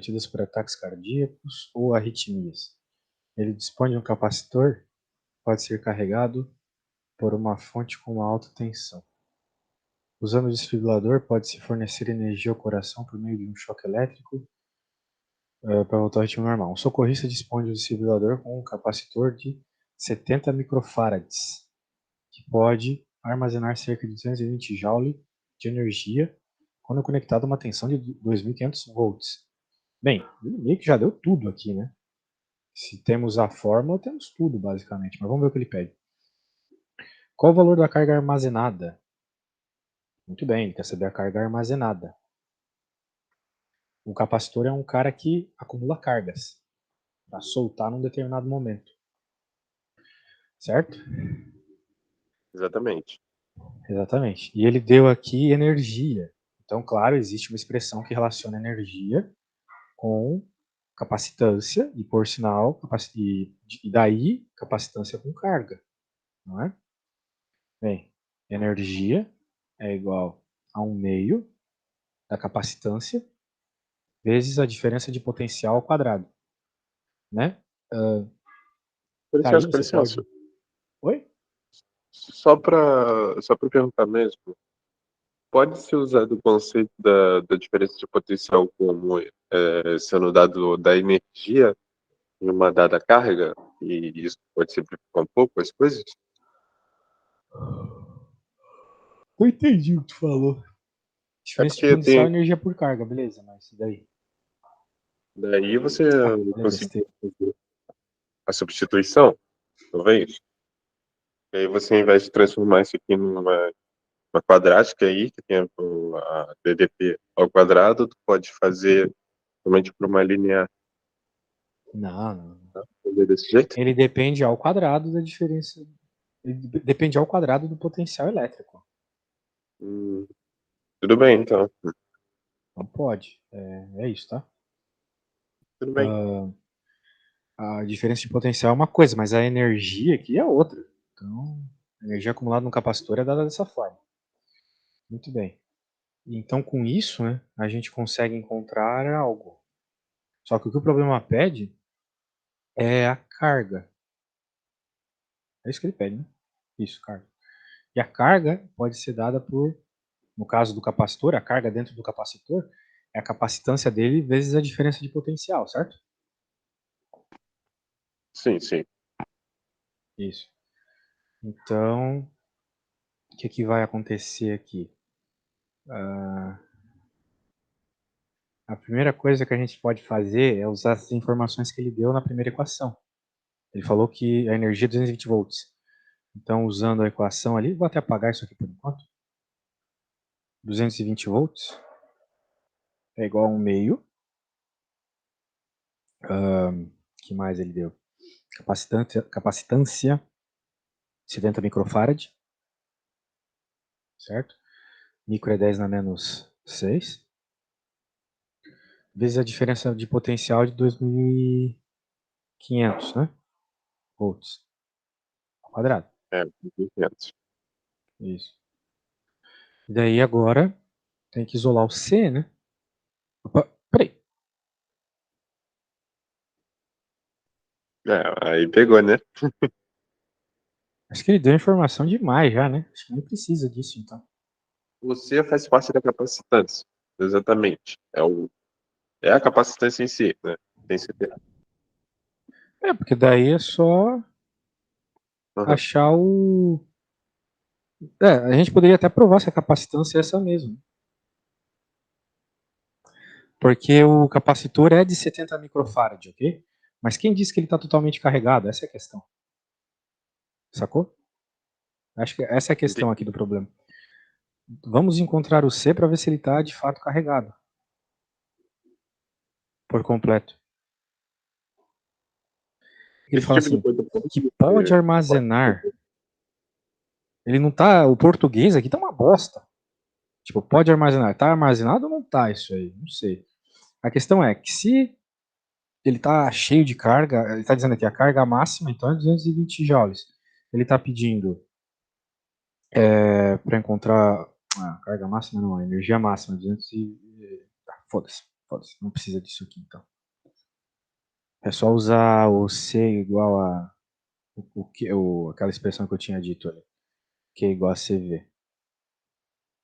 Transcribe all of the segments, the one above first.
comprometidas por ataques cardíacos ou arritmias. Ele dispõe de um capacitor, pode ser carregado por uma fonte com alta tensão. Usando o desfibrilador, pode-se fornecer energia ao coração por meio de um choque elétrico para voltar ao ritmo normal. Um socorrista dispõe de um desfibrilador com um capacitor de 70 microfarads, que pode armazenar cerca de 220 joules de energia quando conectado a uma tensão de 2.500 volts. Bem, meio que já deu tudo aqui, né? Se temos a fórmula, temos tudo, basicamente. Mas vamos ver o que ele pede. Qual o valor da carga armazenada? Muito bem, ele quer saber a carga armazenada. O capacitor é um cara que acumula cargas para soltar num determinado momento. Certo? Exatamente. Exatamente. E ele deu aqui energia. Então, claro, existe uma expressão que relaciona energia com capacitância e, por sinal, e daí capacitância com carga, não é? Bem, energia é igual a 1/2 da capacitância vezes a diferença de potencial ao quadrado, né? Tá aí, Com você pode... licença. Oi? Só para perguntar mesmo, pode-se usar do conceito da diferença de potencial como sendo dado da energia em uma dada carga? E isso pode simplificar um pouco as coisas? Eu entendi o que tu falou. É Diferença de porque potencial e tem. energia por carga, beleza, mas e daí? Daí você Ah, é consegue besteira. fazer a substituição, talvez. E aí você, ao invés de transformar isso aqui uma quadrática aí, que tem a DDP ao quadrado, tu pode fazer somente por uma linear. Não, não. Tá? Fazer desse jeito? Ele depende ao quadrado da diferença. Ele depende ao quadrado do potencial elétrico. Hum, tudo bem, então. Não pode. É isso, tá? Tudo bem. A diferença de potencial é uma coisa, mas a energia aqui é outra. Então, a energia acumulada no capacitor é dada dessa forma. Muito bem. Então, com isso, né, a gente consegue encontrar algo. Só que o que o problema pede é a carga. É isso que ele pede, né? Isso, carga. E a carga pode ser dada por, no caso do capacitor, a carga dentro do capacitor é a capacitância dele vezes a diferença de potencial, certo? Sim, sim. Isso. Então, o que vai acontecer aqui? A primeira coisa que a gente pode fazer é usar as informações que ele deu na primeira equação. Ele falou que a energia é 220 volts. Então, usando a equação ali, vou até apagar isso aqui por enquanto. 220 volts é igual a 1/2. Que mais ele deu? Capacitância 70 microfarad, certo? Micro é 10 na menos 6. Vezes a diferença de potencial de 2.500, né? Volts ao quadrado. 500. Isso. E daí agora tem que isolar o C, né? Opa, peraí. Aí pegou, né? Acho que ele deu informação demais já, né? Acho que nem precisa disso, então. Você faz parte da capacitância. Exatamente. É a capacitância em si, né? Tem certeza. Porque daí é só Uhum. achar o... a gente poderia até provar se a capacitância é essa mesmo. Porque o capacitor é de 70 microfarad, ok? Mas quem disse que ele está totalmente carregado? Essa é a questão. Sacou? Acho que essa é a questão aqui Entendi. do problema. Vamos encontrar o C para ver se ele está de fato carregado. Por completo. Ele Esse fala tipo de assim, coisa pode que pode pode armazenar. Ele não tá. O português aqui tá uma bosta. Tipo, pode armazenar. Tá armazenado ou não tá isso aí? Não sei. A questão é que se ele tá cheio de carga, ele tá dizendo aqui a carga máxima, então é 220 joules. Ele tá pedindo para encontrar a carga máxima, não, a energia máxima, 200 e... Tá, foda-se. foda-se. Não precisa disso aqui, então. É só usar o C igual a aquela expressão que eu tinha dito ali. Q igual a CV.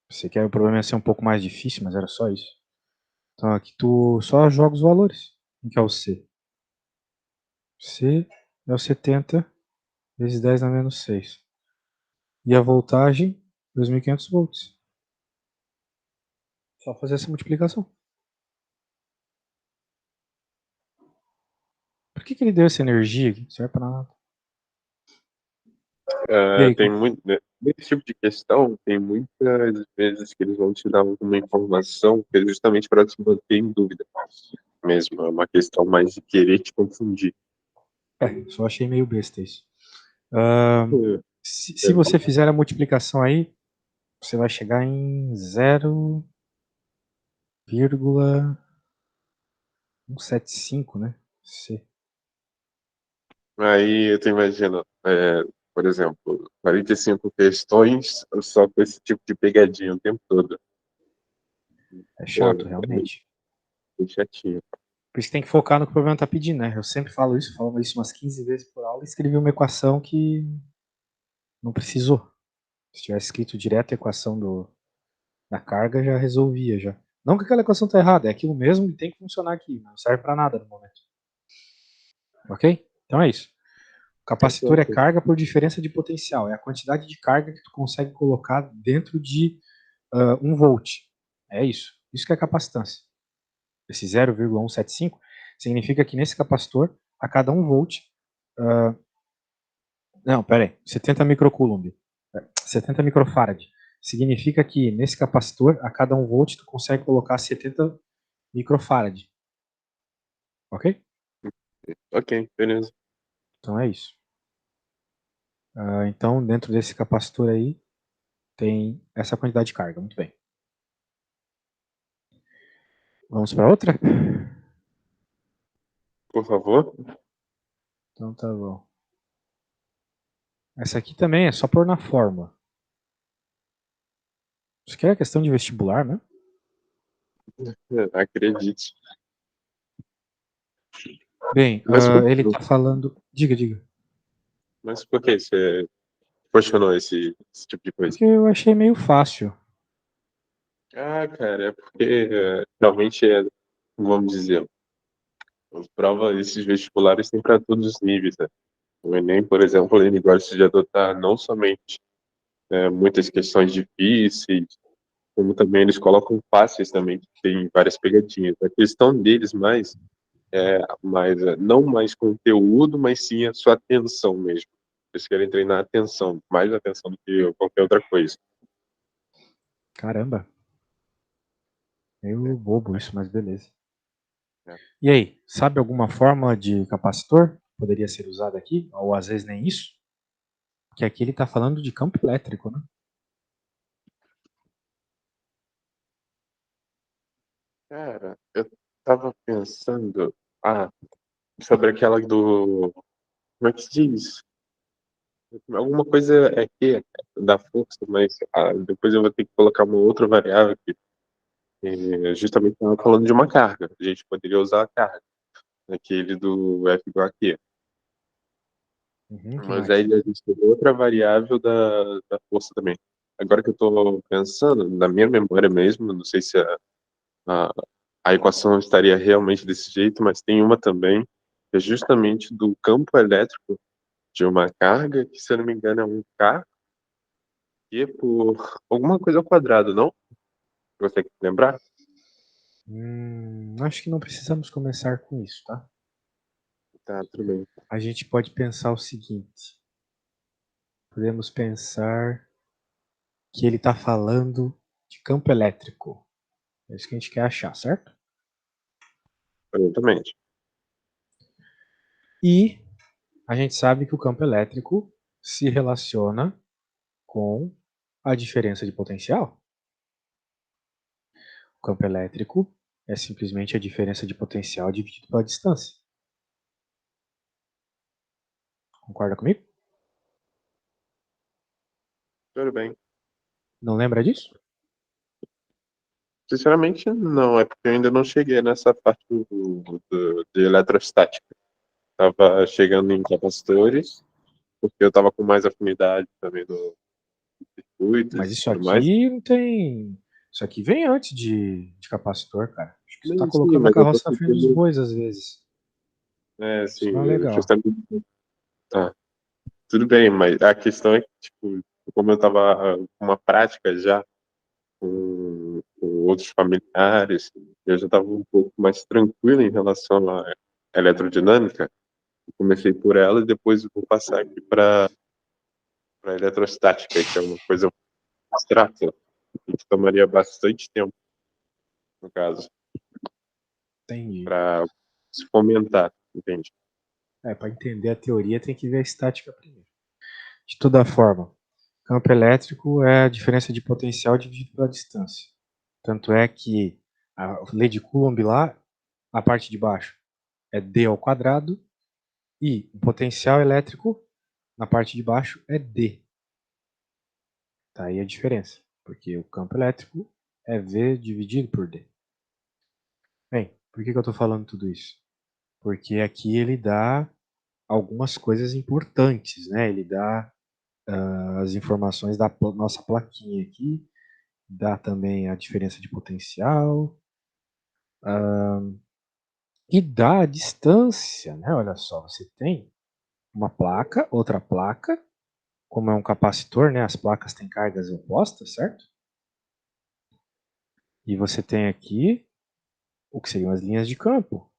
Você quer o problema ia ser um pouco mais difícil, mas era só isso. Então aqui tu só joga os valores. O que é o C? C é o 70 vezes 10 na menos 6. E a voltagem, 2.500 volts. Só fazer essa multiplicação. Por que ele deu essa energia aqui? Não serve pra nada. E aí, Tem muito, né, nesse tipo de questão, tem muitas vezes que eles vão te dar uma informação que é justamente para te manter em dúvida mesmo. É uma questão mais de querer te confundir. só achei meio besta isso. Se É, você fizer a multiplicação aí, você vai chegar em 0,175, né? C. aí eu tô imaginando, por exemplo, 45 questões só com esse tipo de pegadinha o tempo todo. É Pô, chato, realmente. bem chatinho. Por isso tem que focar no que o problema está pedindo, né? Eu sempre falo isso, falo isso umas 15 vezes por aula e escrevi uma equação que não precisou. Se tivesse escrito direto a equação da carga, já resolvia já. Não que aquela equação está errada, é aquilo mesmo e tem que funcionar aqui. Não serve para nada no momento. Ok? Então é isso. O capacitor é Exato. carga por diferença de potencial. É a quantidade de carga que tu consegue colocar dentro de 1 volt. É isso. Isso que é capacitância. Esse 0,175 significa que nesse capacitor, a cada 1 volt, não, pera aí, 70 microcoulomb, 70 microfarad. Significa que nesse capacitor, a cada 1 volt, tu consegue colocar 70 microfarad. Ok? Ok, beleza. Então é isso. Então, dentro desse capacitor aí, tem essa quantidade de carga. Muito bem. Vamos para outra? Por favor. Então tá bom. Essa aqui também é só pôr na fórmula. Isso aqui é questão de vestibular, né? Acredite. Bem, Mas por, ele está falando. Diga, diga. mas por que você questionou esse tipo de coisa? Porque eu achei meio fácil. Ah, cara, é porque realmente vamos dizer, as provas, esses vestibulares têm para todos os níveis, né? O Enem, por exemplo, ele gosta de adotar não somente muitas questões difíceis, como também eles colocam fáceis também, que tem várias pegadinhas. A questão deles não mais conteúdo, mas sim a sua atenção mesmo. Eles querem treinar a atenção, mais atenção do que qualquer outra coisa. Caramba, meio bobo isso, mas beleza. É. E aí, sabe alguma forma de capacitor que poderia ser usada aqui? Ou às vezes nem isso? Porque aqui ele está falando de campo elétrico, né? Cara, eu tava pensando, sobre aquela do, como é que se diz? Alguma coisa da força, mas depois eu vou ter que colocar uma outra variável aqui. Justamente estava falando de uma carga. A gente poderia usar a carga, aquele do F igual a Q. Que Mas aí mais? a gente tem outra variável da força também. Agora que eu estou pensando, na minha memória mesmo, não sei se a, a equação estaria realmente desse jeito, mas tem uma também, que é justamente do campo elétrico de uma carga, que se eu não me engano é um K, e é por alguma coisa ao quadrado, não? Você quer lembrar? Acho que não precisamos começar com isso, tá? Tá, tudo bem. A gente pode pensar o seguinte. Podemos pensar que ele está falando de campo elétrico. É isso que a gente quer achar, certo? Exatamente. E a gente sabe que o campo elétrico se relaciona com a diferença de potencial. O campo elétrico é simplesmente a diferença de potencial dividido pela distância. Concorda comigo? Tudo bem. Não lembra disso? Sinceramente, não. É porque eu ainda não cheguei nessa parte de eletrostática. Tava chegando em capacitores, porque eu tava com mais afinidade também do circuitos Mas e isso tudo mais. aqui não tem. Isso aqui vem antes de capacitor, cara. Acho que você tá Sim, sim, colocando a mas eu tô carroça na frente dos tentando. bois às vezes. É, Isso assim, não é legal. justamente. Tá, tudo bem, mas a questão é que, tipo, como eu tava com uma prática já com outros familiares, eu já estava um pouco mais tranquilo em relação à eletrodinâmica. Comecei por ela e depois vou passar aqui para eletrostática, que é uma coisa abstrata, que tomaria bastante tempo, no caso, Entendi. para se fomentar, entende? Para entender a teoria tem que ver a estática primeiro. De toda forma, campo elétrico é a diferença de potencial dividido pela distância. Tanto é que a lei de Coulomb lá, a parte de baixo, é D ao quadrado e o potencial elétrico na parte de baixo é D. Tá aí a diferença, porque o campo elétrico é V dividido por D. Bem, por que eu estou falando tudo isso? Porque aqui ele dá algumas coisas importantes, né? Ele dá as informações da nossa plaquinha aqui, dá também a diferença de potencial e dá a distância, né? Olha só, você tem uma placa, outra placa, como é um capacitor, né? As placas têm cargas opostas, certo? E você tem aqui o que seriam as linhas de campo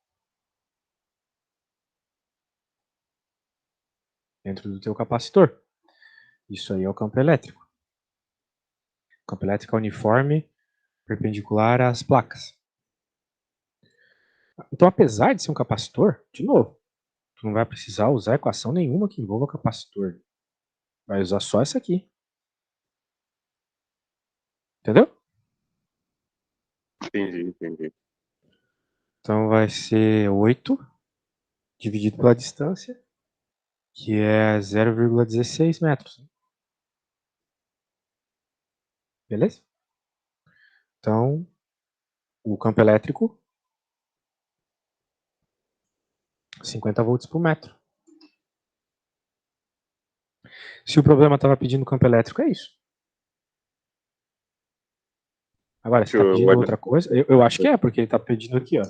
dentro do teu capacitor. Isso aí é o campo elétrico. O campo elétrico é uniforme, perpendicular às placas. Então, apesar de ser um capacitor, de novo, tu não vai precisar usar equação nenhuma que envolva capacitor. Vai usar só essa aqui. Entendeu? Entendi. Então vai ser 8 dividido pela distância, que é 0,16 metros. Beleza? Então, o campo elétrico, 50 volts por metro. Se o problema estava pedindo campo elétrico, é isso. Agora, se está pedindo outra coisa, eu acho que é, porque ele está pedindo aqui, ó.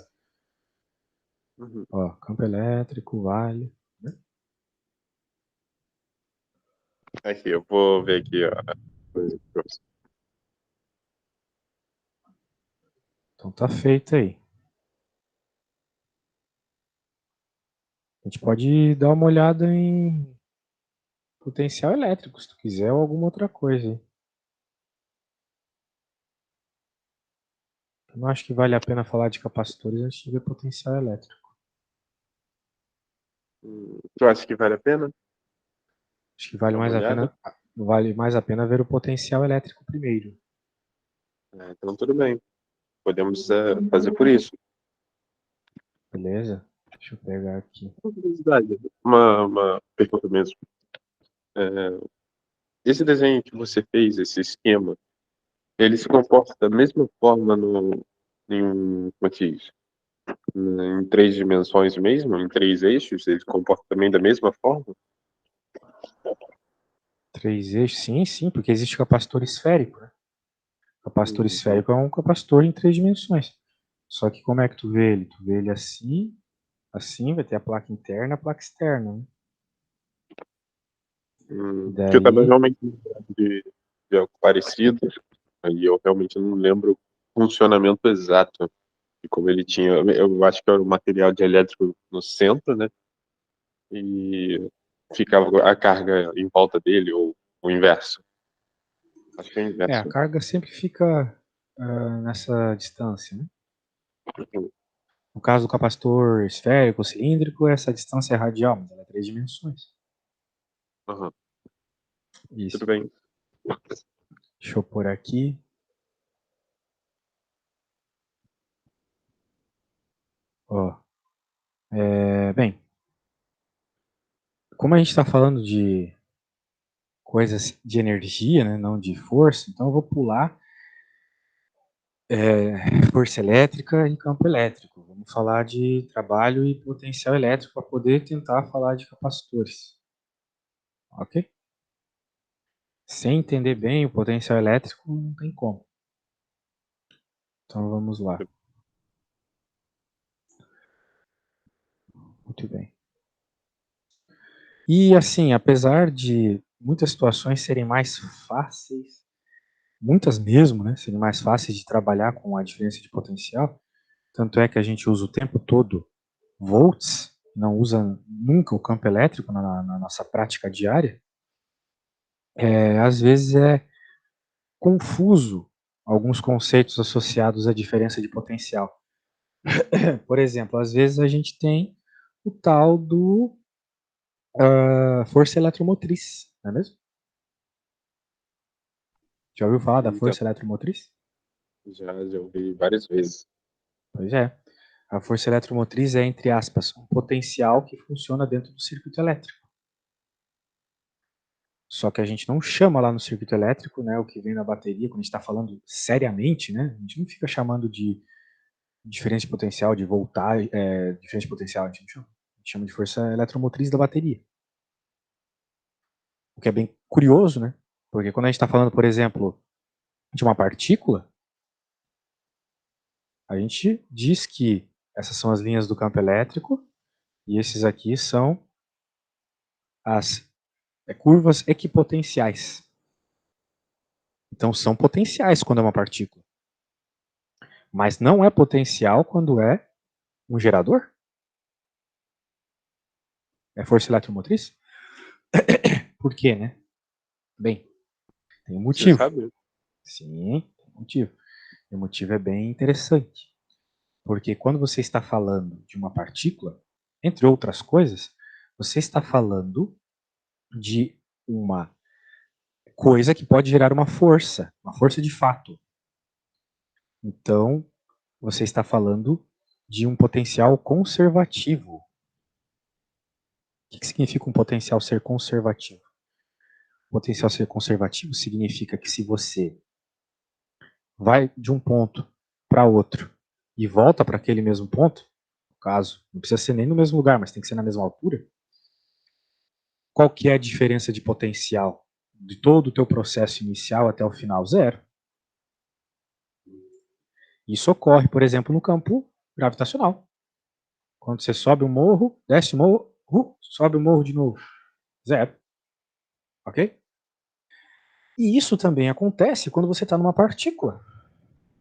Uhum. Ó, campo elétrico, vale. Né? Aqui, eu vou ver aqui, ó. Então tá feito aí. A gente pode dar uma olhada em potencial elétrico, se tu quiser, ou alguma outra coisa. Eu não acho que vale a pena falar de capacitores antes de ver potencial elétrico. Tu acha que vale a pena Acho que vale dar uma olhada? mais a pena ver o potencial elétrico primeiro. Então, tudo bem. Podemos fazer por isso. Beleza? Deixa eu pegar aqui. Uma curiosidade, uma pergunta mesmo. É, esse desenho que você fez, esse esquema, ele se comporta da mesma forma como é que diz? Em três dimensões mesmo, em três eixos, ele se comporta também da mesma forma? Três eixos, sim, sim, porque existe capacitor esférico, né? Capacitor Então, esférico é um capacitor em três dimensões. Só que como é que tu vê ele? Tu vê ele assim, assim, vai ter a placa interna e a placa externa, né? E porque eu estava daí, realmente de algo parecido, e eu realmente não lembro o funcionamento exato de como ele tinha. Eu acho que era o material de elétrico no centro, né? E ficava a carga em volta dele, ou o inverso. Acho que é o a inverso. carga sempre fica nessa distância, né? No caso do capacitor esférico ou cilíndrico, essa distância é radial, mas ela é três dimensões. Uhum. Isso. Tudo bem. Deixa eu pôr aqui. Ó, bem, como a gente está falando de coisas de energia, né, não de força, então eu vou pular força elétrica e campo elétrico. Vamos falar de trabalho e potencial elétrico para poder tentar falar de capacitores. Ok? Sem entender bem o potencial elétrico, não tem como. Então vamos lá. Muito bem. E assim, apesar de muitas situações serem mais fáceis, muitas mesmo, né, serem mais fáceis de trabalhar com a diferença de potencial, tanto é que a gente usa o tempo todo volts, não usa nunca o campo elétrico na nossa prática diária, às vezes é confuso alguns conceitos associados à diferença de potencial. Por exemplo, às vezes a gente tem o tal do força eletromotriz, não é mesmo? Já ouviu falar da Então, força eletromotriz? já ouvi várias vezes. Pois é. A força eletromotriz é, entre aspas, um potencial que funciona dentro do circuito elétrico. Só que a gente não chama lá no circuito elétrico, né, o que vem na bateria, quando a gente está falando seriamente, né, a gente não fica chamando de diferença de potencial, de voltagem, diferença de potencial, a gente chama de força eletromotriz da bateria. O que é bem curioso, né, porque quando a gente está falando, por exemplo, de uma partícula, a gente diz que essas são as linhas do campo elétrico e esses aqui são as curvas equipotenciais. Então são potenciais quando é uma partícula. Mas não é potencial quando é um gerador? É força eletromotriz? Por quê, né? Bem, tem um Você motivo. sabe? Sim, tem um motivo. E o motivo é bem interessante. Porque quando você está falando de uma partícula, entre outras coisas, você está falando de uma coisa que pode gerar uma força de fato. Então, você está falando de um potencial conservativo. O que significa um potencial ser conservativo? Potencial ser conservativo significa que se você vai de um ponto para outro e volta para aquele mesmo ponto, no caso, não precisa ser nem no mesmo lugar, mas tem que ser na mesma altura, qual que é a diferença de potencial de todo o teu processo inicial até o final? Zero. Isso ocorre, por exemplo, no campo gravitacional. Quando você sobe um morro, desce o morro, sobe o morro de novo. Zero. Ok? E isso também acontece quando você está numa partícula.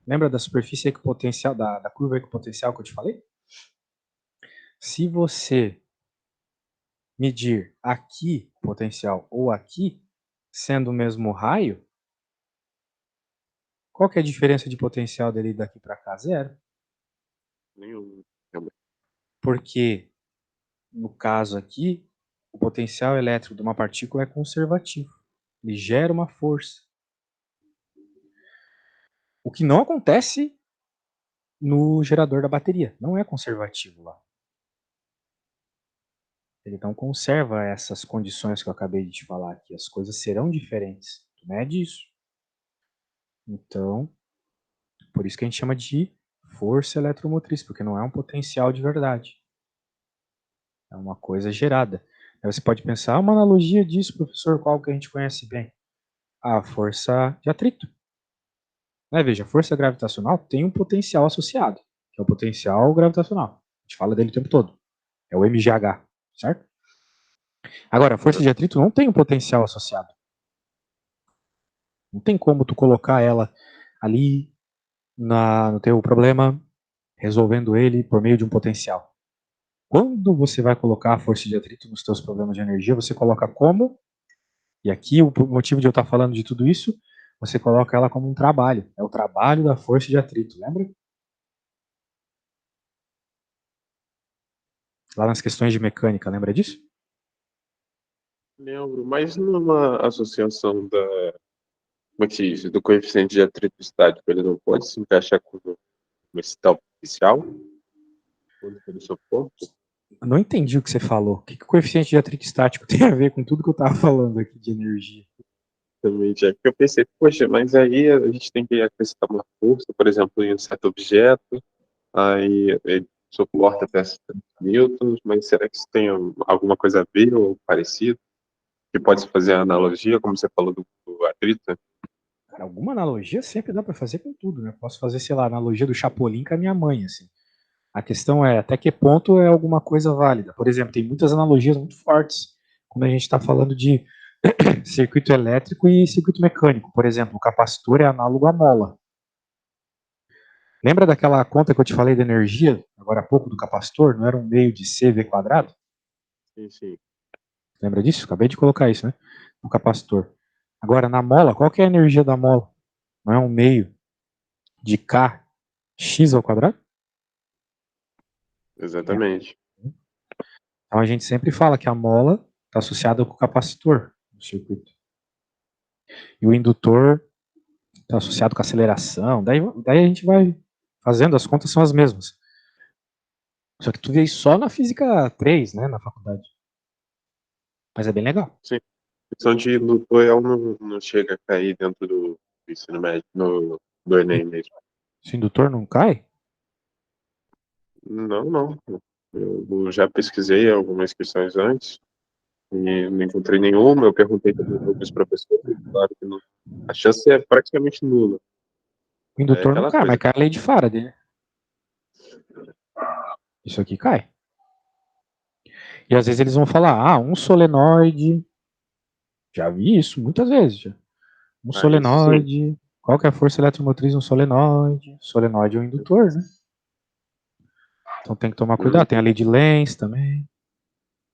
Lembra da superfície equipotencial, da curva equipotencial que eu te falei? Se você medir aqui o potencial ou aqui, sendo o mesmo raio, qual que é a diferença de potencial dele daqui para cá? Zero. Nenhum. Porque, no caso aqui, o potencial elétrico de uma partícula é conservativo. Ele gera uma força. O que não acontece no gerador da bateria. Não é conservativo lá. Ele não conserva essas condições que eu acabei de te falar aqui. As coisas serão diferentes. Não é disso. Então, por isso que a gente chama de força eletromotriz, porque não é um potencial de verdade. É uma coisa gerada. Aí você pode pensar, uma analogia disso, professor, qual que a gente conhece bem? A força de atrito. Né? Veja, a força gravitacional tem um potencial associado, que é o potencial gravitacional. A gente fala dele o tempo todo. É o mgh, certo? Agora, a força de atrito não tem um potencial associado. Não tem como tu colocar ela ali no teu problema, resolvendo ele por meio de um potencial. Quando você vai colocar a força de atrito nos teus problemas de energia, você coloca como, e aqui o motivo de eu estar falando de tudo isso, você coloca ela como um trabalho. É o trabalho da força de atrito, lembra? Lá nas questões de mecânica, lembra disso? Lembro, mas numa associação como é que se diz? Do coeficiente de atrito estático, ele não pode se encaixar com esse tal potencial? Quando for do seu ponto? Eu não entendi o que você falou. O que o coeficiente de atrito estático tem a ver com tudo que eu estava falando aqui de energia? Exatamente. É porque eu pensei, poxa, mas aí a gente tem que acrescentar uma força, por exemplo, em um certo objeto, aí ele suporta até 70 newtons, mas será que isso tem alguma coisa a ver ou parecido? Que pode se fazer a analogia, como você falou do atrito? Cara, alguma analogia sempre dá para fazer com tudo, né? Posso fazer, sei lá, analogia do Chapolin com a minha mãe, assim. A questão é até que ponto é alguma coisa válida. Por exemplo, tem muitas analogias muito fortes quando a gente está falando de circuito elétrico e circuito mecânico. Por exemplo, o capacitor é análogo à mola. Lembra daquela conta que eu te falei de energia, agora há pouco, do capacitor? Não era um meio de CV quadrado? Sim, sim. Lembra disso? Acabei de colocar isso, né? No capacitor. Agora, na mola, qual que é a energia da mola? Não é um meio de K x ao quadrado? É. Exatamente. Então a gente sempre fala que a mola está associada com o capacitor no circuito. E o indutor está associado com a aceleração. Daí a gente vai fazendo, as contas são as mesmas. Só que tu vê isso só na física 3, né, na faculdade. Mas é bem legal. Sim. A questão de indutor ela não chega a cair dentro do ensino médio, do Enem mesmo. Se o indutor não cai, Não, não. Eu já pesquisei algumas questões antes e não encontrei nenhuma. Eu perguntei também para alguns professores, claro que não. A chance é praticamente nula. o É indutor não aquela cai, mas coisa. cai a lei de Faraday, né? Isso aqui cai. E às vezes eles vão falar, um solenoide. Já vi isso muitas vezes. Já. Um Ah, isso sim. solenoide. Qual que é a força eletromotriz de um solenoide? Solenoide é um indutor, né? Então tem que tomar cuidado. Tem a lei de Lenz também.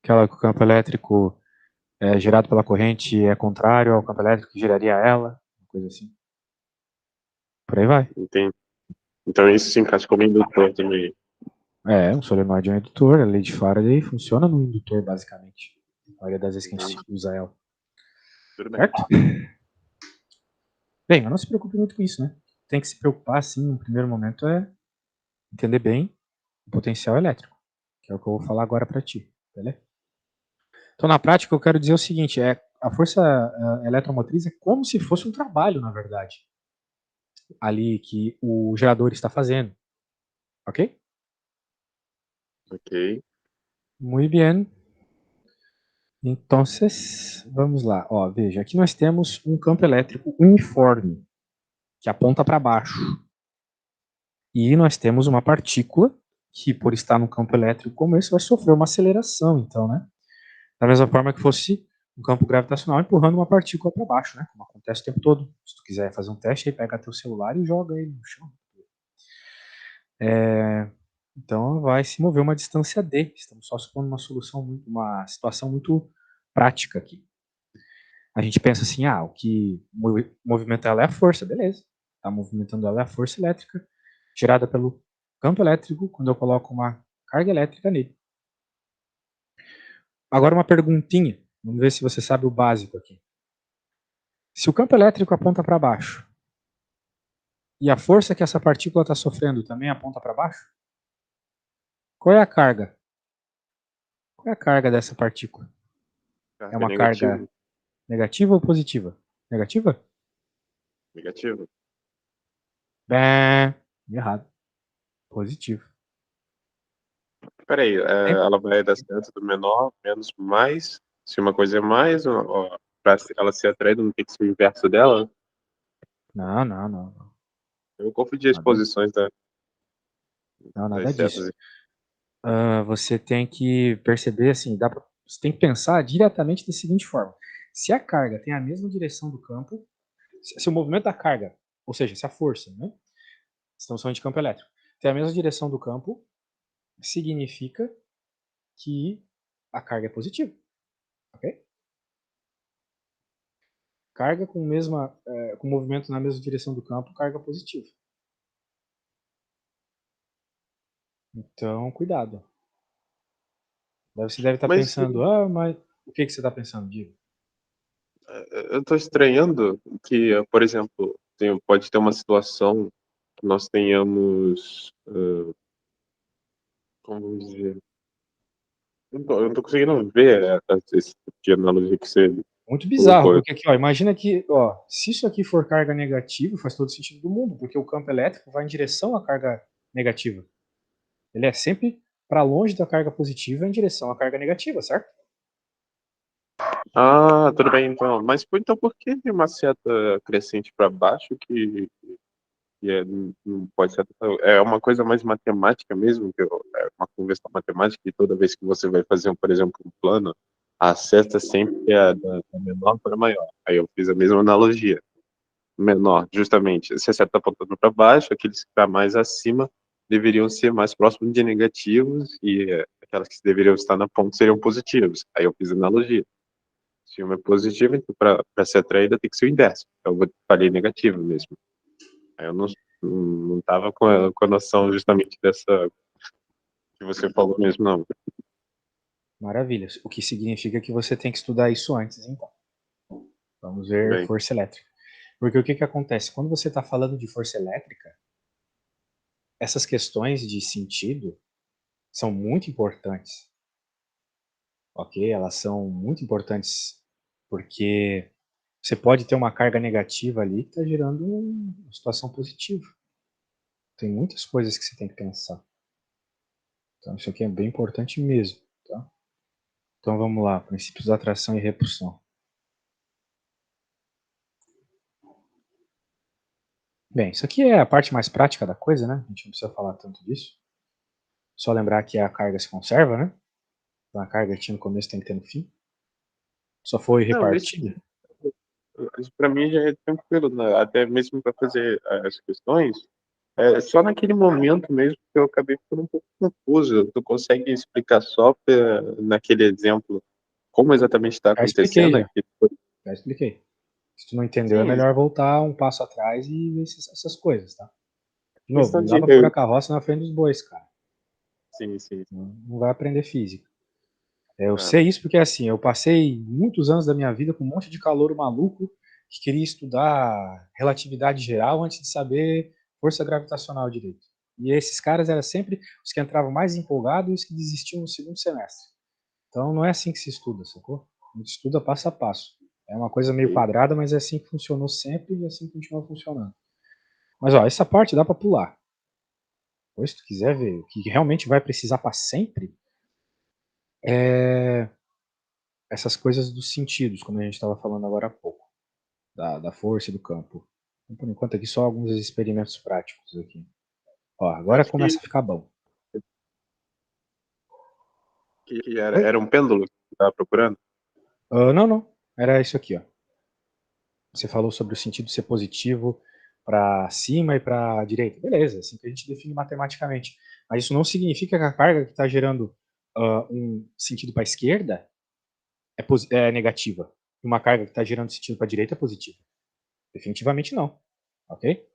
Aquela que o campo elétrico gerado pela corrente é contrário ao campo elétrico que geraria ela. Uma coisa assim. Por aí vai. Entendi. Então isso se encaixa como indutor também. Um solenoide é um indutor. A lei de Faraday funciona no indutor, basicamente. A maioria das vezes que a gente Entendi. usa ela. Tudo bem. Certo? Bem, mas não se preocupe muito com isso, né? Tem que se preocupar, sim, no primeiro momento, é entender bem o potencial elétrico, que é o que eu vou falar agora para ti, beleza? Então, na prática, eu quero dizer o seguinte, a força eletromotriz é como se fosse um trabalho, na verdade, ali que o gerador está fazendo, ok? Ok. Muy bien. Então, vamos lá. Ó, veja, aqui nós temos um campo elétrico uniforme, que aponta para baixo. E nós temos uma partícula que, por estar no campo elétrico como esse, vai sofrer uma aceleração, então, né? Da mesma forma que fosse um campo gravitacional empurrando uma partícula para baixo, né? Como acontece o tempo todo. Se tu quiser fazer um teste, aí pega teu celular e joga ele no chão. Então vai se mover uma distância d. Estamos só supondo uma situação muito prática aqui. A gente pensa assim, o que movimenta ela é a força, beleza. Está movimentando ela é a força elétrica gerada pelo campo elétrico quando eu coloco uma carga elétrica nele. Agora uma perguntinha. Vamos ver se você sabe o básico aqui. Se o campo elétrico aponta para baixo e a força que essa partícula está sofrendo também aponta para baixo, qual é a carga? Qual é a carga dessa partícula? É Carga uma carga negativa. negativa ou positiva? Negativa? Negativo. Bem, errado. Positivo. Peraí, É? ela vai dar certo do menor, menos, mais. Se uma coisa é mais, para ela ser atraída, não tem que ser o inverso dela. Não, não, não, não. Eu confundi as Nada, posições não, das nada setas. disso. Você tem que perceber assim, você tem que pensar diretamente da seguinte forma: se a carga tem a mesma direção do campo, se o movimento da carga, ou seja, se a força, né? Estamos falando de campo elétrico, tem a mesma direção do campo, significa que a carga é positiva, ok? Carga com movimento na mesma direção do campo, carga positiva. Então, cuidado. Você deve estar Mas pensando, mas o que você está pensando, Diego? eu estou estranhando que, por exemplo, pode ter uma situação que nós tenhamos, como vamos dizer, eu não tô conseguindo ver esse tipo de analogia que você Muito bizarro, porque aqui, ó, imagina que, ó, se isso aqui for carga negativa, faz todo sentido do mundo, porque o campo elétrico vai em direção à carga negativa. Ele é sempre para longe da carga positiva em direção à carga negativa, certo? Ah, tudo bem então. Mas então por que tem uma seta crescente para baixo que não pode ser. É uma coisa mais matemática mesmo, é uma conversão matemática e toda vez que você vai fazer, por exemplo, um plano, a seta sempre é da menor para maior. Aí eu fiz a mesma analogia. Menor, justamente. Se a seta está apontando para baixo, aqueles que estão mais acima deveriam ser mais próximos de negativos e aquelas que deveriam estar na ponta seriam positivos. Aí eu fiz a analogia. Se uma é positiva, então para ser atraída tem que ser o inverso. Então eu falei negativo mesmo. Aí eu não tava com a noção justamente dessa que você falou mesmo, não. Maravilha. O que significa que você tem que estudar isso antes, então. Vamos Tudo ver bem. força elétrica. Porque o que acontece? Quando você está falando de força elétrica, essas questões de sentido são muito importantes, ok? Elas são muito importantes porque você pode ter uma carga negativa ali que está gerando uma situação positiva. Tem muitas coisas que você tem que pensar. Então isso aqui é bem importante mesmo, tá? Então vamos lá, princípios da atração e repulsão. Bem, isso aqui é a parte mais prática da coisa, né? A gente não precisa falar tanto disso. Só lembrar que a carga se conserva, né? Então a carga que tinha no começo tem que ter no fim. Só foi Não, isso repartida. para mim já é tranquilo, né? Até mesmo para fazer as questões. É só naquele momento mesmo que eu acabei ficando um pouco confuso. Tu consegue explicar só naquele exemplo como exatamente está Já expliquei, acontecendo já. aqui? Já expliquei. Se tu não entendeu, é Sim, melhor voltar um passo atrás e ver essas coisas, tá? De novo, questão não dá de. pra pôr a carroça na frente dos bois, cara. Sim, sim. Não vai aprender física. Eu Ah, sei isso porque, assim, eu passei muitos anos da minha vida com um monte de calouro maluco que queria estudar relatividade geral antes de saber força gravitacional direito. E esses caras eram sempre os que entravam mais empolgados e os que desistiam no segundo semestre. Então não é assim que se estuda, sacou? A gente estuda passo a passo. É uma coisa meio ok. quadrada, mas é assim que funcionou sempre e assim continua funcionando. Mas ó, essa parte dá para pular. Pois se tu quiser ver o que realmente vai precisar para sempre, é essas coisas dos sentidos, como a gente estava falando agora há pouco, da força e do campo. Então, por enquanto aqui só alguns experimentos práticos aqui. Ó, agora Acho que, começa a ficar bom. que era, Oi? era um pêndulo que você estava procurando? Não, não. Era isso aqui, ó. Você falou sobre o sentido ser positivo para cima e para direita. Beleza, assim que a gente define matematicamente. Mas isso não significa que a carga que está gerando um sentido para a esquerda é negativa. E uma carga que está gerando sentido para a direita é positiva. Definitivamente não. Ok?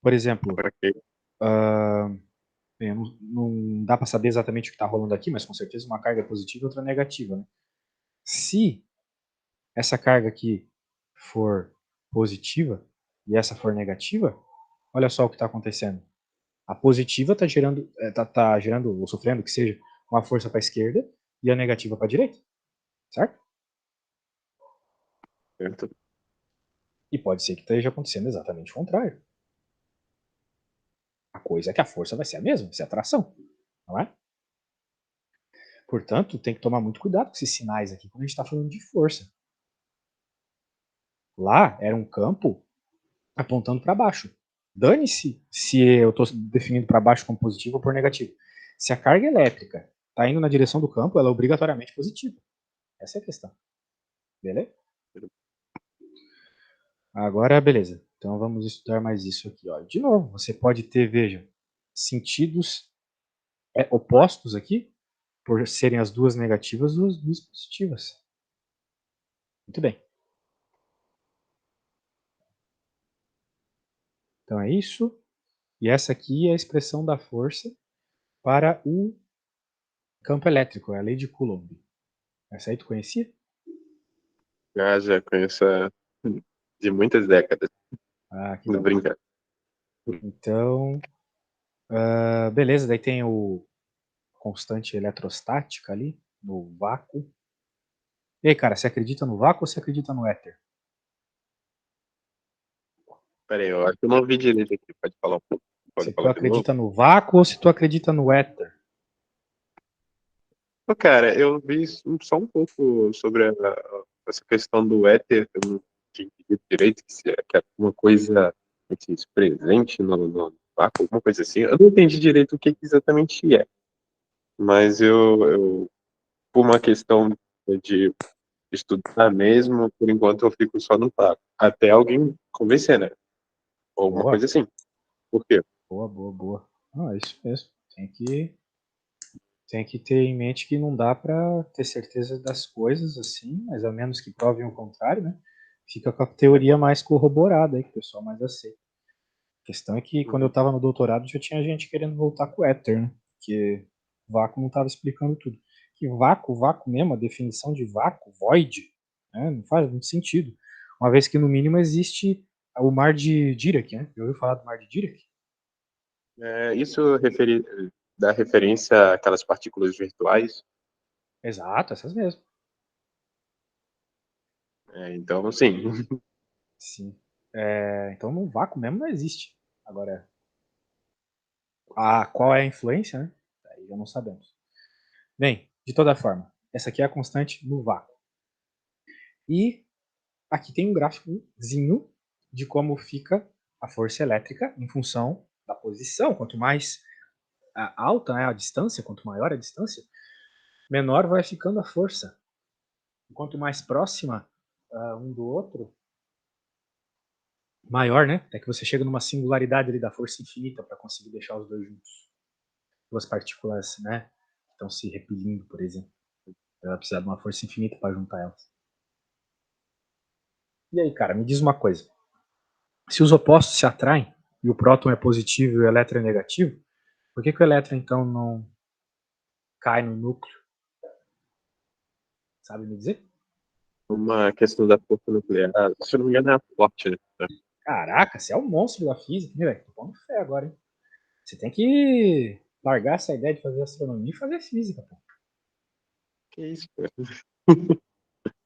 Por exemplo, Ok. não dá para saber exatamente o que está rolando aqui, mas com certeza uma carga é positiva e outra é negativa. Né? Se essa carga aqui for positiva e essa for negativa, olha só o que está acontecendo. A positiva está gerando, tá gerando ou sofrendo que seja uma força para a esquerda e a negativa para a direita, certo? Certo. E pode ser que esteja acontecendo exatamente o contrário. A coisa é que a força vai ser a mesma, vai ser a atração, não é? Portanto, tem que tomar muito cuidado com esses sinais aqui quando a gente está falando de força. Lá era um campo apontando para baixo. Dane-se se eu estou definindo para baixo como positivo ou por negativo. Se a carga elétrica está indo na direção do campo, ela é obrigatoriamente positiva. Essa é a questão. Beleza? Agora, beleza. Então vamos estudar mais isso aqui. Ó. De novo, você pode ter, veja, sentidos opostos aqui, por serem as duas negativas ou as duas positivas. Muito bem. Então é isso. E essa aqui é a expressão da força para o campo elétrico, é a lei de Coulomb. Essa aí tu conhecia? Já conheço de muitas décadas. Ah, que Não bom. brincar. Então, beleza, daí tem o constante eletrostática ali, no vácuo. E aí, cara, você acredita no vácuo ou você acredita no éter? Pera aí, eu acho que eu não ouvi direito aqui. Pode falar um pouco. Pode Se tu falar de novo? acredita no vácuo ou se tu acredita no éter? Pô, cara, eu vi só um pouco sobre essa questão do éter. Eu não tinha entendido direito que é uma coisa que se presente no vácuo, alguma coisa assim. Eu não entendi direito o que exatamente é. Mas por uma questão de estudar mesmo, por enquanto eu fico só no vácuo. Até alguém convencer, né? Ou alguma Boa, coisa assim. Por quê? boa, boa, boa. Ah, é isso mesmo. Tem que ter em mente que não dá para ter certeza das coisas assim, mas a menos que provem o contrário, né? Fica com a teoria mais corroborada aí, que o pessoal mais aceita. A questão é que quando eu Uhum. estava no doutorado já tinha gente querendo voltar com o éter, né? Porque o vácuo não estava explicando tudo. Que vácuo mesmo, a definição de vácuo, void, né? Não faz muito sentido. Uma vez que no mínimo existe o mar de Dirac, né? Já ouviu falar do mar de Dirac? Isso dá referência àquelas partículas virtuais. Exato, essas mesmo. Então, sim. Sim. Então no vácuo mesmo não existe. Agora, qual é a influência, né? Aí já não sabemos. Bem, de toda forma, essa aqui é a constante no vácuo. E aqui tem um gráficozinho de como fica a força elétrica em função da posição. Quanto mais alta é a distância, quanto maior a distância, menor vai ficando a força. Quanto mais próxima um do outro, maior, né? É que você chega numa singularidade ali da força infinita para conseguir deixar os dois juntos. Duas partículas, né? Que estão se repelindo, por exemplo. Ela precisa de uma força infinita para juntar elas. E aí, cara, me diz uma coisa. Se os opostos se atraem, e o próton é positivo e o elétron é negativo, por que o elétron, então, não cai no núcleo? Sabe me dizer? Uma questão da força nuclear. Se eu não me engano, é a forte, né? Caraca, você é um monstro da física, né, velho? Tô pondo fé agora, hein? Você tem que largar essa ideia de fazer astronomia e fazer física, pô. Que isso, cara?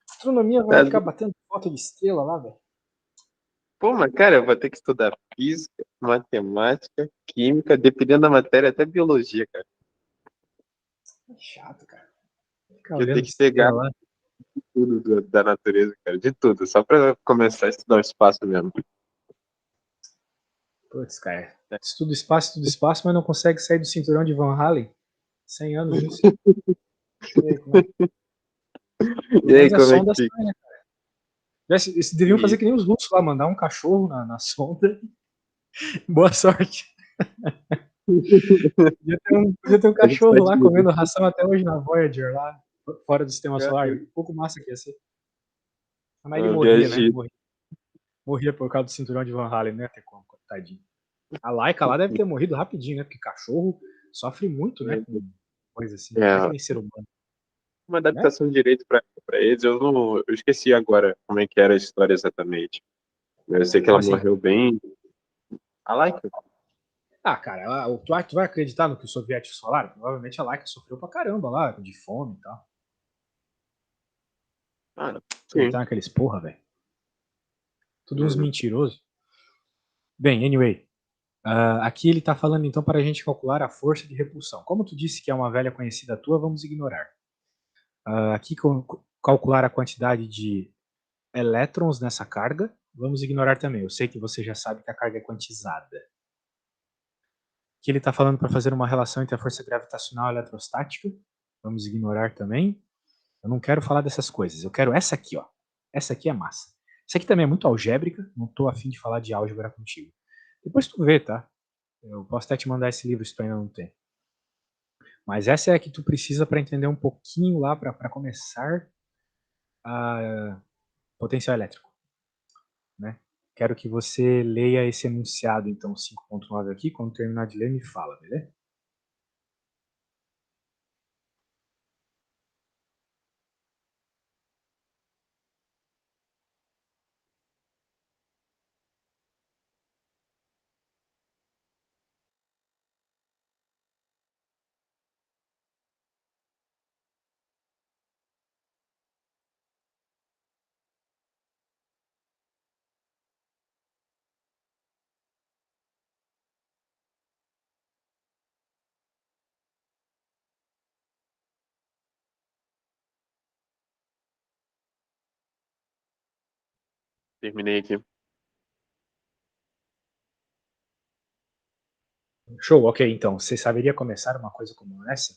Astronomia vai Tá ficar louco. batendo foto de estrela lá, velho. Pô, mas, cara, eu vou ter que estudar física, matemática, química, dependendo da matéria, até biologia, cara. É chato, cara. Ficar Eu tenho olhando que pegar estrela lá. tudo da natureza, cara, de tudo, só pra começar a estudar o espaço mesmo. Putz, cara. Estuda espaço, mas não consegue sair do cinturão de Van Halen. 100 anos nisso. E aí, como é? Pelo E aí, menos a como é que sonda fica? sai, né? Eles deviam fazer E, que nem os russos lá, mandar um cachorro na sonda. Boa sorte. Podia ter um a gente cachorro pode lá ir. comendo ração até hoje na Voyager, lá fora do sistema solar. Um pouco massa que ia ser. Mas ele morria, né? Viajei. Morria por causa do cinturão de Van Halen, não ia ter como, tadinho. A Laika lá deve ter morrido rapidinho, né? Porque cachorro sofre muito, né? Com coisa assim. Não é que É, nem ser humano, uma né? adaptação de direito pra eles, eu esqueci agora como é que era a história exatamente. Eu sei que Como ela assim? morreu bem. A Laika? Cara, tu vai acreditar no que os soviéticos falaram? Provavelmente a Laika sofreu pra caramba lá, de fome e tal. Ah, sim. Acreditar naqueles porra, velho. Tudo uns Uhum. mentirosos. Bem, anyway. Aqui ele está falando então para a gente calcular a força de repulsão. Como tu disse que é uma velha conhecida tua, vamos ignorar. Aqui calcular a quantidade de elétrons nessa carga, vamos ignorar também. Eu sei que você já sabe que a carga é quantizada. Aqui ele está falando para fazer uma relação entre a força gravitacional e a eletrostática, vamos ignorar também. Eu não quero falar dessas coisas, eu quero essa aqui, ó. Essa aqui é massa. Essa aqui também é muito algébrica, não estou afim de falar de álgebra contigo. Depois tu vê, tá? Eu posso até te mandar esse livro se tu ainda não tem. Mas essa é a que tu precisa para entender um pouquinho lá, para começar a potencial elétrico, né? Quero que você leia esse enunciado, então, 5.9 aqui. Quando terminar de ler, me fala, beleza? Terminei aqui. Show, ok, então. Você saberia começar uma coisa como essa?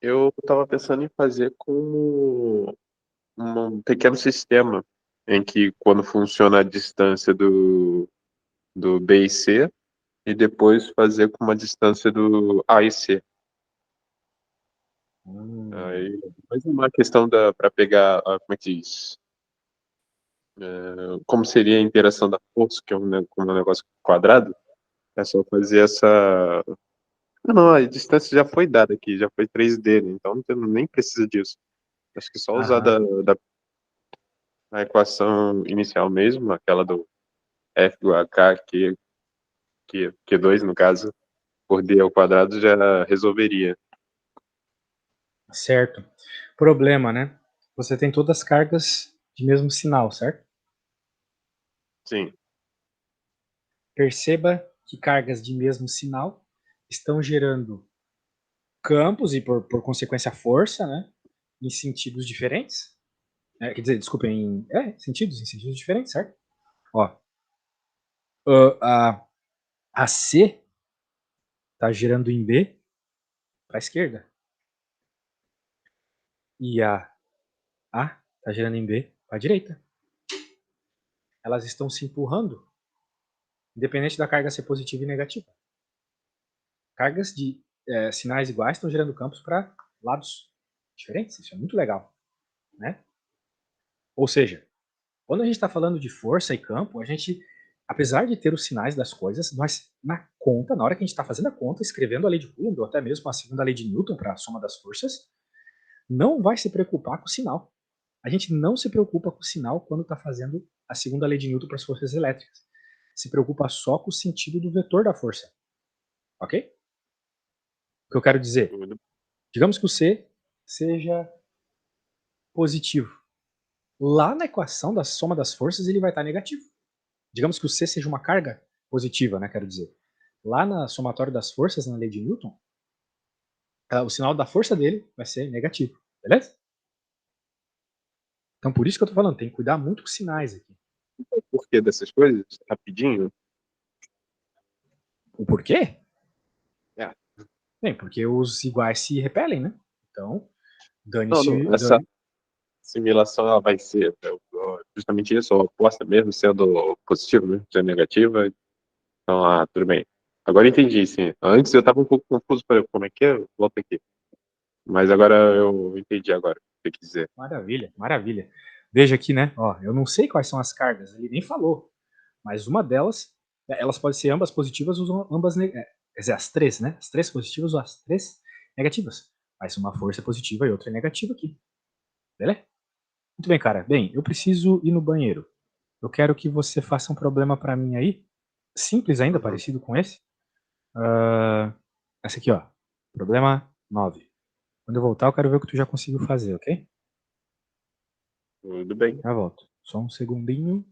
Eu estava pensando em fazer como um pequeno sistema em que, quando funciona a distância do B e C, e depois fazer com uma distância do A e C. Hum, Aí, mais uma questão para pegar, como é que diz? Como seria a interação da força, que é como um negócio quadrado, é só fazer essa. Ah, não, a distância já foi dada aqui, já foi 3D, né? Então nem precisa disso. Acho que só usar aham, a equação inicial mesmo, aquela do F igual a K, Q2, no caso, por D ao quadrado, já resolveria. certo. Problema, né? Você tem todas as cargas de mesmo sinal, certo? Sim. Perceba que cargas de mesmo sinal estão gerando campos e, por consequência, força, né? Em sentidos diferentes. Quer dizer, desculpa, em sentidos diferentes, certo? Ó, a, a C está gerando em B para a esquerda. E A está gerando em B para a direita. Elas estão se empurrando, independente da carga ser positiva e negativa. Cargas de sinais iguais estão gerando campos para lados diferentes. Isso é muito legal, né? Ou seja, quando a gente está falando de força e campo, a gente, apesar de ter os sinais das coisas, nós, na conta, na hora que a gente está fazendo a conta, escrevendo a lei de Coulomb, ou até mesmo a segunda lei de Newton para a soma das forças, não vai se preocupar com o sinal. A gente não se preocupa com o sinal quando está fazendo a segunda lei de Newton para as forças elétricas. Se preocupa só com o sentido do vetor da força. Ok? O que eu quero dizer? Tudo. Digamos que o C seja positivo. Lá na equação da soma das forças ele vai estar negativo. Digamos que o C seja uma carga positiva, né? Quero dizer. Lá na somatória das forças, na lei de Newton, o sinal da força dele vai ser negativo. Beleza? Então por isso que eu tô falando, tem que cuidar muito com os sinais aqui. O porquê dessas coisas, rapidinho, O porquê? é. Bem, porque os iguais se repelem, né? Então, Não, não, dane-se. essa simulação ela vai ser justamente isso, oposta mesmo, sendo positiva, mesmo, sendo negativa. Então, tudo bem. Agora entendi, sim. Antes eu estava um pouco confuso, falei, como é que é? Volta aqui. Mas agora eu entendi agora o que quer dizer. Maravilha, maravilha. Veja aqui, né? Ó, eu não sei quais são as cargas, ele nem falou. Mas uma delas, elas podem ser ambas positivas ou ambas negativas. Quer dizer, as três, né? As três positivas ou as três negativas. Mas uma força é positiva e outra é negativa aqui. Beleza? Muito bem, cara. Bem, eu preciso ir no banheiro. Eu quero que você faça um problema para mim aí. Simples ainda, Uhum. parecido com esse. Uh, esse aqui, ó. Problema 9. Quando eu voltar, eu quero ver o que tu já conseguiu fazer, ok? Tudo bem. Já volto. Só um segundinho.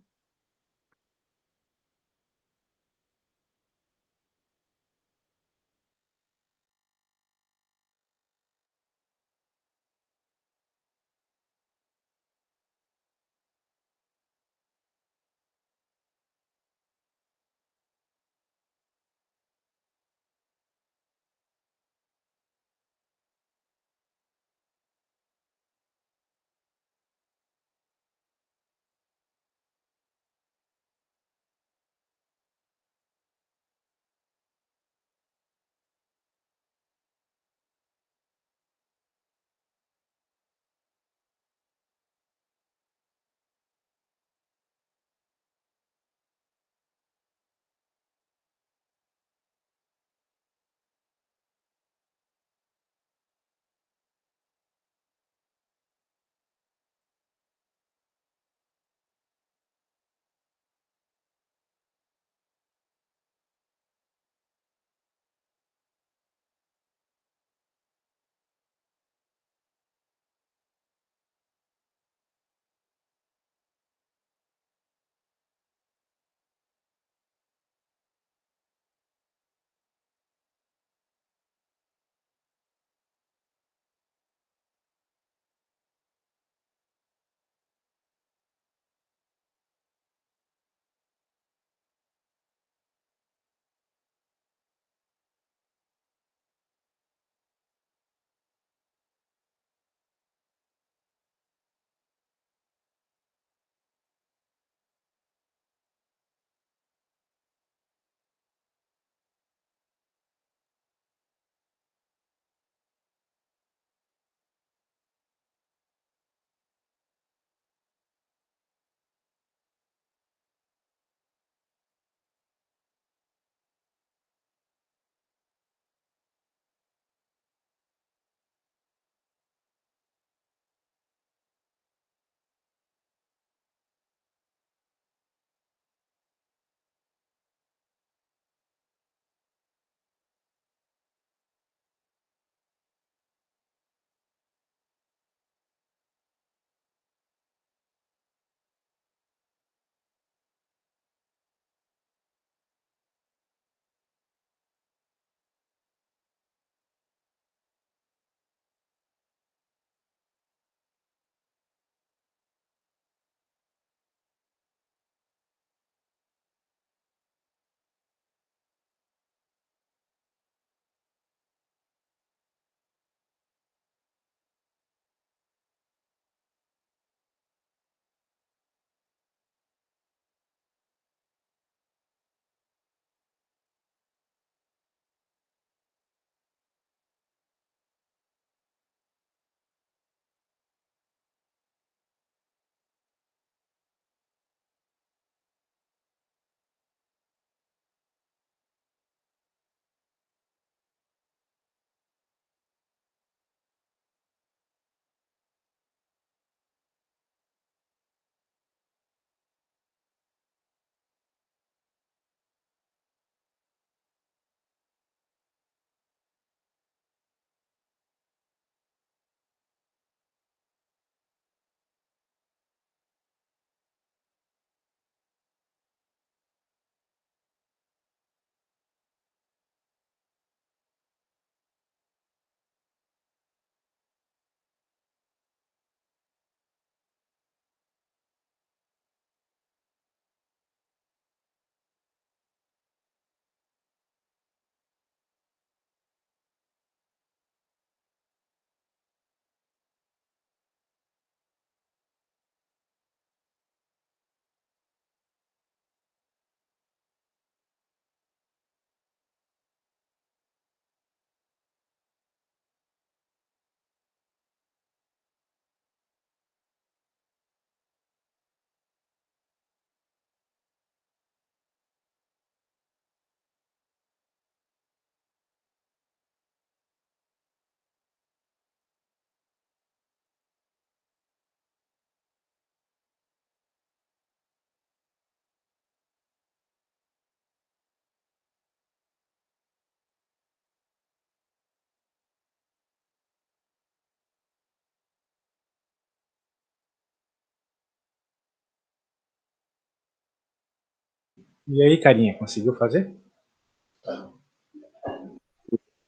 E aí, carinha, conseguiu fazer?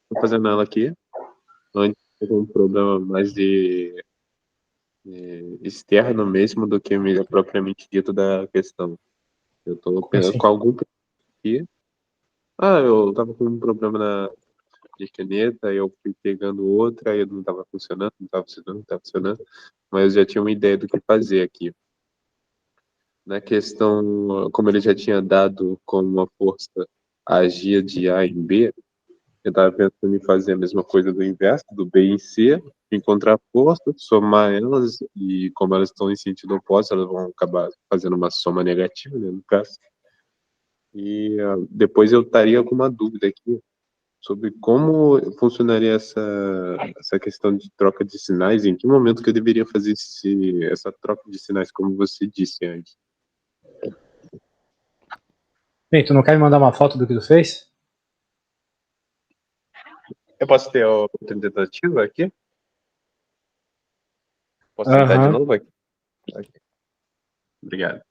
Tô fazendo ela aqui. Antes teve um problema mais externo mesmo do que propriamente dito da questão. Eu tô Como assim? com algum aqui. Eu tava com um problema de caneta, aí eu fui pegando outra, aí não tava funcionando, não tava funcionando, não tava funcionando, mas eu já tinha uma ideia do que fazer aqui. Na questão, como ele já tinha dado como uma força agia de A em B, eu estava pensando em fazer a mesma coisa do inverso, do B em C, encontrar força, somar elas, e como elas estão em sentido oposto, elas vão acabar fazendo uma soma negativa, né, no caso. E depois eu estaria com uma dúvida aqui sobre como funcionaria essa questão de troca de sinais, em que momento que eu deveria fazer essa troca de sinais, como você disse antes. Bem, tu não quer me mandar uma foto do que tu fez? Eu posso ter outra tentativa aqui? Posso tentar de Aham. novo aqui? Ok, obrigado.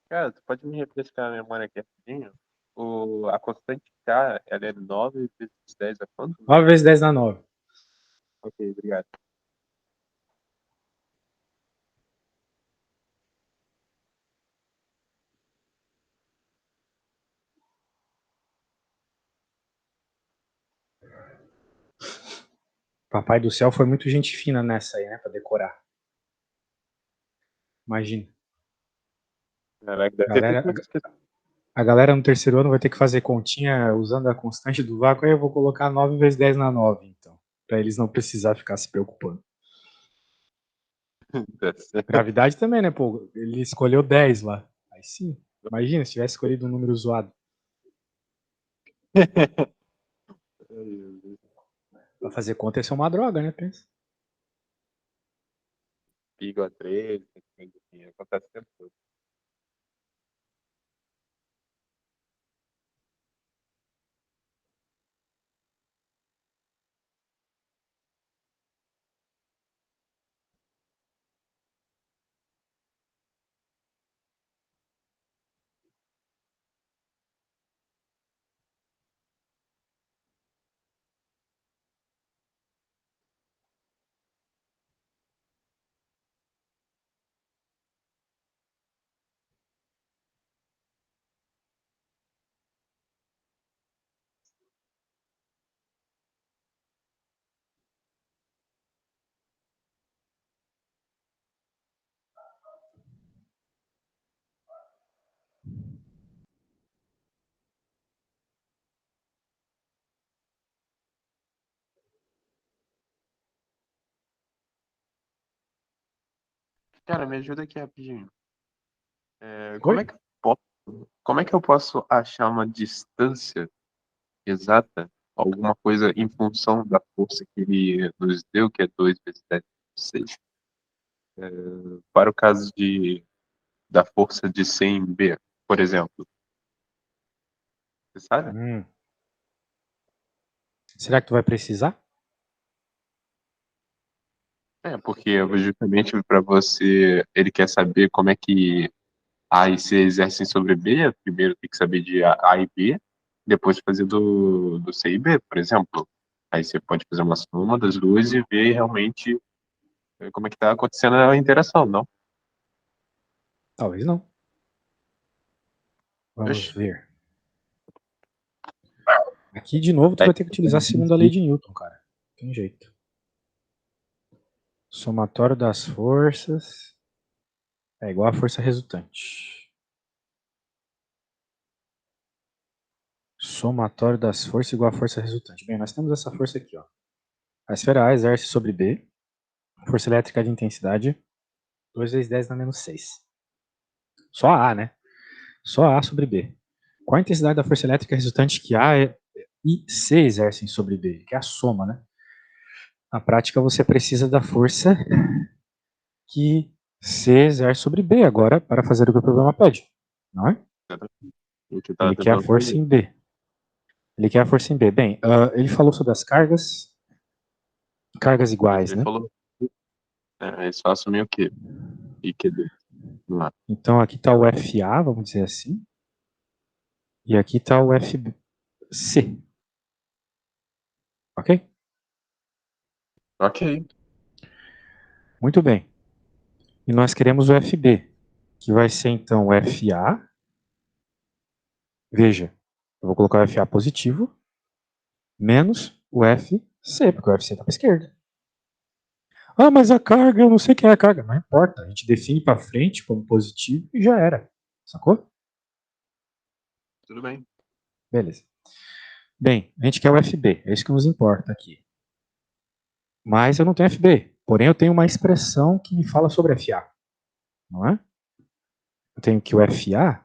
Cara, tu pode me refrescar a memória aqui rapidinho? A constante K, ela é 9 vezes 10 a quanto? 9 vezes 10 dá 9. Ok, obrigado. Papai do céu foi muito gente fina nessa aí, né? Pra decorar. Imagina. Caraca, deve ter feito Galera, muitas questões. a galera no terceiro ano vai ter que fazer continha usando a constante do vácuo. Aí eu vou colocar 9 vezes 10 na 9, então. Pra eles não precisar ficar se preocupando. Gravidade também, né, pô? Ele escolheu 10 lá. Aí sim. Imagina se tivesse escolhido um número zoado. Pra fazer conta, isso é uma droga, né? Pensa. Pi igual a 13, assim, acontece o tempo todo. Cara, me ajuda aqui rapidinho. Oi? Como é que eu posso achar uma distância exata, alguma coisa em função da força que ele nos deu, que é 2 vezes 10 6, para o caso da força de C em B, por exemplo? Você sabe? Hum. Será que tu vai precisar? Porque justamente para você, ele quer saber como é que A e C exercem sobre B, primeiro tem que saber de A e B, depois fazer do C e B, por exemplo. Aí você pode fazer uma soma das duas e ver realmente como é que está acontecendo a interação, não? Talvez não. Vamos Oxe, ver. Aqui, de novo, tu aí, vai ter que utilizar a segunda lei de Newton, cara. Tem jeito. Somatório das forças é igual à força resultante. Somatório das forças igual à força resultante. Bem, nós temos essa força aqui, ó. A esfera A exerce sobre B, força elétrica de intensidade, 2 vezes 10 na menos 6. Só a A, né? Só A sobre B. Qual a intensidade da força elétrica resultante que A e C exercem sobre B? Que é a soma, né? Na prática, você precisa da força que C exerce sobre B agora para fazer o que o problema pede, não é? O que tá Ele quer a tentando força fazer. em B. Ele quer a força em B. Bem, ele falou sobre as cargas iguais, Ele né? falou, eles assumem o quê? E QD. Vamos lá. Então aqui está o FA, vamos dizer assim, e aqui está o FC, ok? Ok. Muito bem. E nós queremos o FB, que vai ser então o FA. Veja, eu vou colocar o FA positivo, menos o FC, porque o FC está para a esquerda. Ah, mas a carga, eu não sei quem é a carga. Não importa, a gente define para frente como positivo e já era. Sacou? Tudo bem. Beleza. Bem, a gente quer o FB, é isso que nos importa aqui. Mas eu não tenho FB, porém eu tenho uma expressão que me fala sobre FA, não é? Eu tenho que o FA,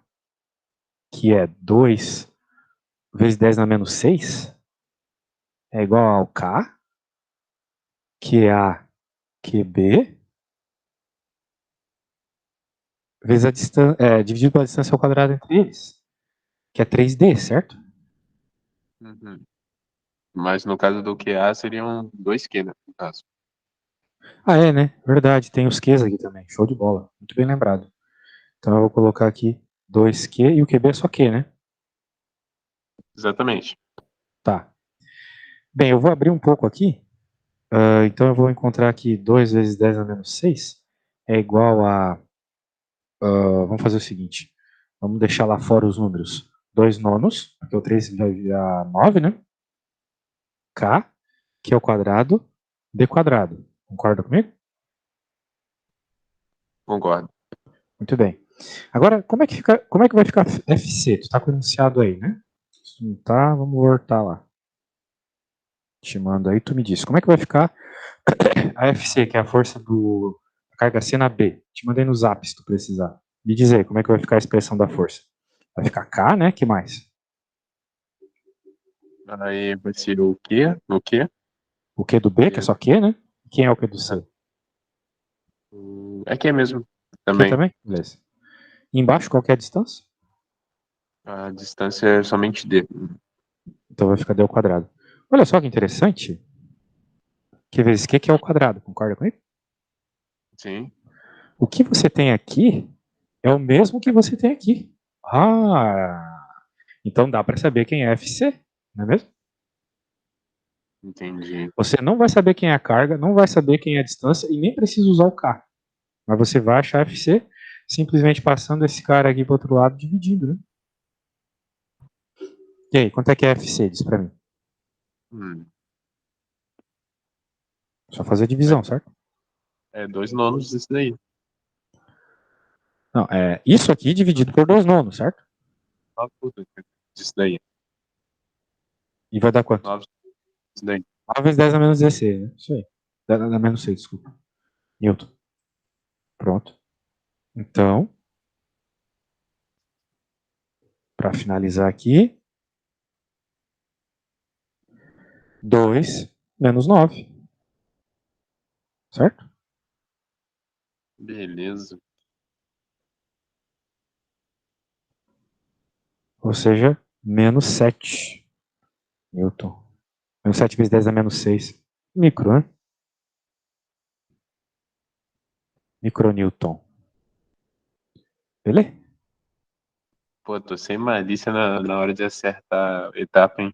que é 2 vezes 10 na menos 6, é igual ao K, que é a QB, vezes a distância, dividido pela distância ao quadrado entre eles, que é 3D, certo? Uhum. Mas no caso do QA seriam 2Q, né? No caso. Ah, é, né? Verdade, tem os Qs aqui também. Show de bola. Muito bem lembrado. Então eu vou colocar aqui 2Q e o QB é só Q, né? Exatamente. Tá. Bem, eu vou abrir um pouco aqui. Então eu vou encontrar aqui 2 vezes 10 a menos 6 é igual a... vamos fazer o seguinte. Vamos deixar lá fora os números. 2 nonos, porque o 3 vai virar 9, né? K, que é o quadrado, D quadrado. Concorda comigo? Concordo. Muito bem. Agora, como é que vai ficar FC? Tu tá com o enunciado aí, né? Se não tá, vamos voltar lá. Te mando aí, tu me diz. Como é que vai ficar a FC, que é a força da carga C na B? Te mandei no zap se tu precisar. Me diz aí, como é que vai ficar a expressão da força? Vai ficar K, né? Que mais? Aí vai ser o quê? O quê? O Q do B, que é só Q, né? Quem é o Q do C? É Q mesmo. Q Também. também? Beleza. E embaixo, qual que é a distância? A distância é somente D. Então vai ficar D ao quadrado. Olha só que interessante. Q vezes Q, que é o quadrado. Concorda comigo? Sim. O que você tem aqui é o mesmo que você tem aqui. Ah, então dá para saber quem é FC, não é mesmo? Entendi. Você não vai saber quem é a carga, não vai saber quem é a distância e nem precisa usar o K. Mas você vai achar FC simplesmente passando esse cara aqui para o outro lado dividindo, né? E aí, quanto é que é FC? Diz para mim. Hum. Só fazer a É, divisão, certo? é 2 nonos isso daí. Não, é isso aqui dividido por 2 nonos, certo? 9 isso daí. E vai dar quanto? 9 isso daí. 9 vezes 10 a menos 16, né? Isso aí. 10 a menos 6, desculpa. Newton. Pronto. Então, para finalizar aqui, 2 menos 9, certo? Beleza. Ou seja, menos 7 Newton. Menos 7 vezes 10 a menos 6. Micro, né? Micronewton. Beleza? Pô, tô sem malícia na hora de acertar a etapa, hein?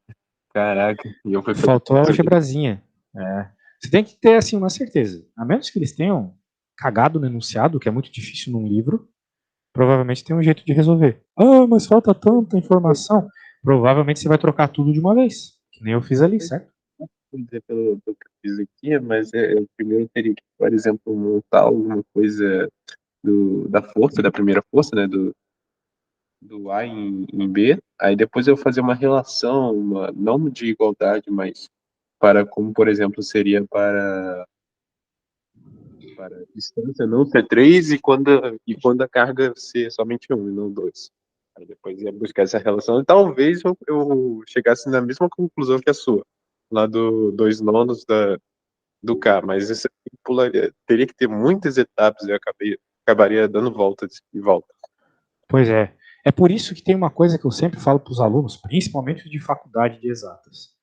Caraca. E eu fui fazer Faltou a isso. algebrazinha. É. Você tem que ter, assim, uma certeza. A menos que eles tenham cagado no enunciado, que é muito difícil num livro, provavelmente tem um jeito de resolver. Ah, mas falta tanta informação. Provavelmente você vai trocar tudo de uma vez. Que nem eu fiz ali, certo? Dizer pelo que eu fiz aqui, mas eu primeiro teria que, por exemplo, montar alguma coisa da força, da primeira força, né, do A em B, aí depois eu fazer uma relação, não de igualdade, mas para como, por exemplo, seria para a distância não ser 3 e quando a carga ser somente um e não 2. Aí depois ia buscar essa relação. E talvez eu chegasse na mesma conclusão que a sua, lá do 2 nonos do K, mas isso aqui teria que ter muitas etapas e eu acabaria dando voltas e voltas. Pois é. É por isso que tem uma coisa que eu sempre falo para os alunos, principalmente de faculdade de exatas.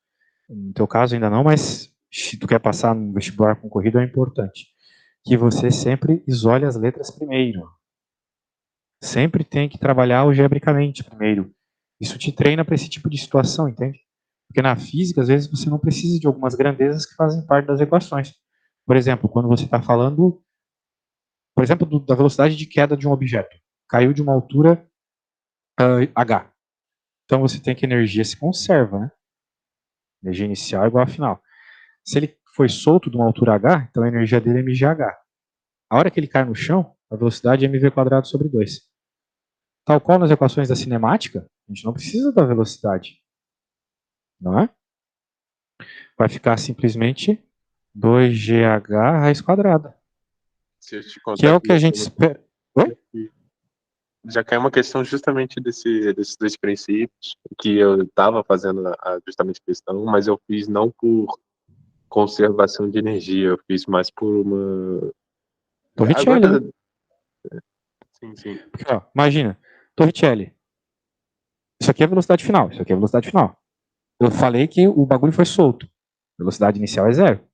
No teu caso ainda não, mas se tu quer passar no vestibular concorrido é importante. Que você sempre isole as letras primeiro. Sempre tem que trabalhar algebricamente primeiro. Isso te treina para esse tipo de situação, entende? Porque na física, às vezes, você não precisa de algumas grandezas que fazem parte das equações. Por exemplo, quando você está falando, por exemplo, da velocidade de queda de um objeto. Caiu de uma altura h. Então você tem que a energia se conserva, né? Energia inicial é igual a final. Se ele foi solto de uma altura h, então a energia dele é mgh. A hora que ele cai no chão, a velocidade é mv² sobre 2. Tal qual nas equações da cinemática, a gente não precisa da velocidade, não é? Vai ficar simplesmente 2gh raiz quadrada. Se eu te Que contar é o que que a gente espera. Oi? já cai uma questão justamente desses dois princípios, que eu estava fazendo justamente questão, mas eu fiz não por conservação de energia, eu fiz mais por uma. Torricelli, né? Agora, sim, sim. Porque, ó, imagina, Torricelli. Isso aqui é velocidade final, isso aqui é velocidade final. Eu falei que o bagulho foi solto. Velocidade inicial é 0.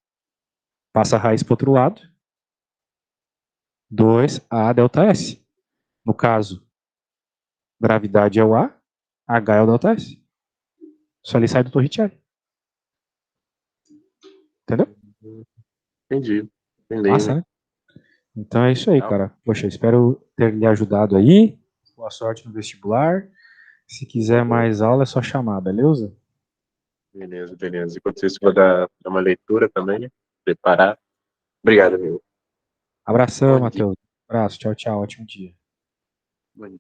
Passa a raiz para o outro lado. 2a delta S. No caso, gravidade é o A, H é o delta S. Só ele sai do Torricelli. Entendeu? Entendi. Massa, Entendi. né? Então é isso aí, Legal. cara. Poxa, eu espero ter lhe ajudado aí. Boa sorte no vestibular. Se quiser mais aula, é só chamar, beleza? Beleza, beleza. Enquanto isso, vou dar uma leitura também, preparar. Obrigado, amigo. Abração, Bom dia. Matheus. Abraço, tchau, tchau. Ótimo dia. Bom dia.